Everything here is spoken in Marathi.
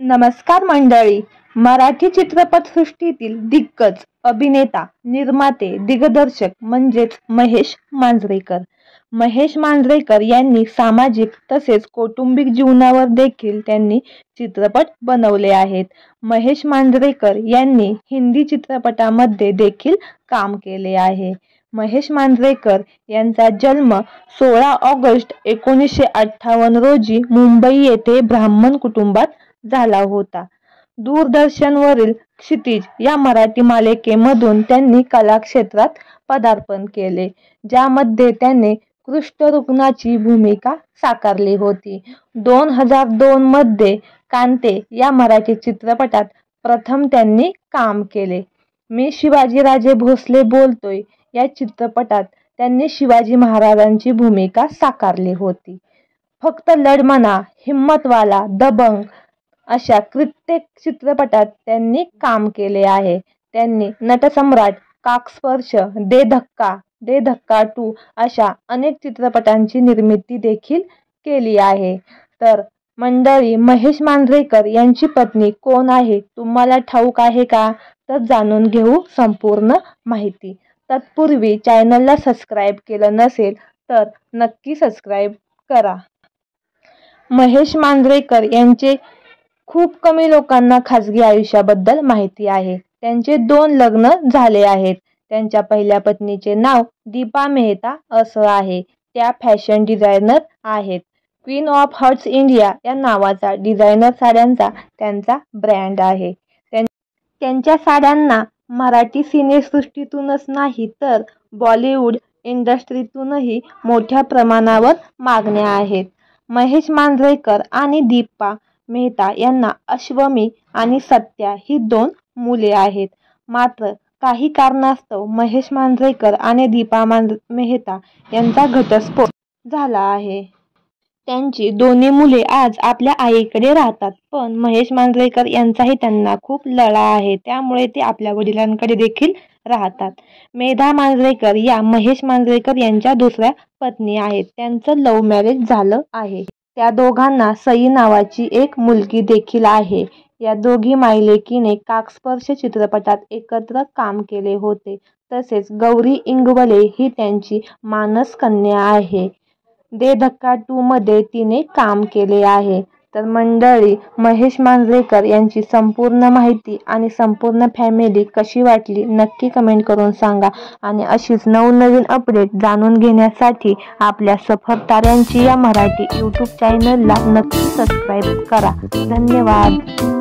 नमस्कार मंडळी. मराठी चित्रपटसृष्टीतील दिग्गज अभिनेता, निर्माते, दिग्दर्शक म्हणजेच महेश मांजरेकर. महेश मांजरेकर यांनी सामाजिक तसेच कौटुंबिक जीवनावर देखील त्यांनी चित्रपट बनवले आहेत. महेश मांजरेकर यांनी हिंदी चित्रपटामध्ये देखील काम केले आहे. महेश मांजरेकर यांचा जन्म 16 ऑगस्ट 1958 रोजी मुंबई येथे ब्राह्मण कुटुंबात झाला होता. दूरदर्शनवरील क्षितिज या मराठी मालिकेमधून त्यांनी कलाक्षेत्रात पदार्पण केले, ज्यामध्ये त्यांनी कुष्ठरुग्णाची भूमिका साकारली होती. 2002 मध्ये कांते या मराठी चित्रपटात प्रथम त्यांनी काम केले. मी शिवाजीराजे भोसले बोलतोय या चित्रपटात त्यांनी शिवाजी महाराजांची भूमिका साकारली होती. फक्त लढ म्हणा, हिम्मतवाला, दबंग अशा कित्येक चित्रपटात त्यांनी काम केले आहे. त्यांनी नटसम्राट, काकस्पर्श, दे धक्का 2 अशा अनेक चित्रपटांची निर्मिती देखील केली आहे. तर मंडळी, महेश मांजरेकर यांची पत्नी कोण आहे तुम्हाला ठाऊक आहे का? तर जाणून घेऊ संपूर्ण माहिती. तत्पूर्वी चॅनलला सबस्क्राईब केलं नसेल तर नक्की सबस्क्राईब करा. महेश मांजरेकर यांचे खूप कमी लोकांना खाजगी आयुष्याबद्दल माहिती आहे. त्यांचे 2 लग्न झाले आहेत. त्यांच्या पहिल्या पत्नीचे नाव दीपा मेहता असं आहे. त्या फॅशन डिझायनर आहेत. क्वीन ऑफ हार्ट्स इंडिया या नावाचा डिझायनर साड्यांचा त्यांचा ब्रँड आहे. त्यांच्या साड्यांना मराठी सिनेसृष्टीतूनच नाही तर बॉलिवूड इंडस्ट्रीतूनही मोठ्या प्रमाणावर मागण्या आहेत. महेश मांजरेकर आणि दीपा मेहता यांना अश्वमी आणि सत्या ही 2 मुले आहेत. मात्र काही कारणास्तव महेश मांजरेकर आणि दीपा मेहता यांचा घटस्फोट झाला आहे. त्यांची दोन्ही मुले आज आपल्या आईकडे राहतात. पण महेश मांजरेकर यांचाही त्यांना खूप लळा आहे, त्यामुळे ते आपल्या वडिलांकडे देखील राहतात. मेधा मांजरेकर या महेश मांजरेकर यांच्या दुसऱ्या पत्नी आहेत. त्यांचं लव्ह मॅरेज झालं आहे. त्या दोघांना सई नावाची एक मुलगी देखील आहे. या दोघी मायलेकीने काकस्पर्श चित्रपटात एकत्र काम केले होते. तसेच गौरी इंगवले ही त्यांची मानस कन्या आहे. दे धक्का 2 मध्ये तिने काम केले आहे. तर मंडळी, महेश मांजरेकर यांची संपूर्ण माहिती आणि संपूर्ण फॅमिली कशी वाटली नक्की कमेंट करून सांगा. आणि अशीच नवनवीन अपडेट जाणून घेण्यासाठी आपल्या सफर ताऱ्यांची या मराठी यूट्यूब चॅनलला नक्की सबस्क्राईब करा. धन्यवाद.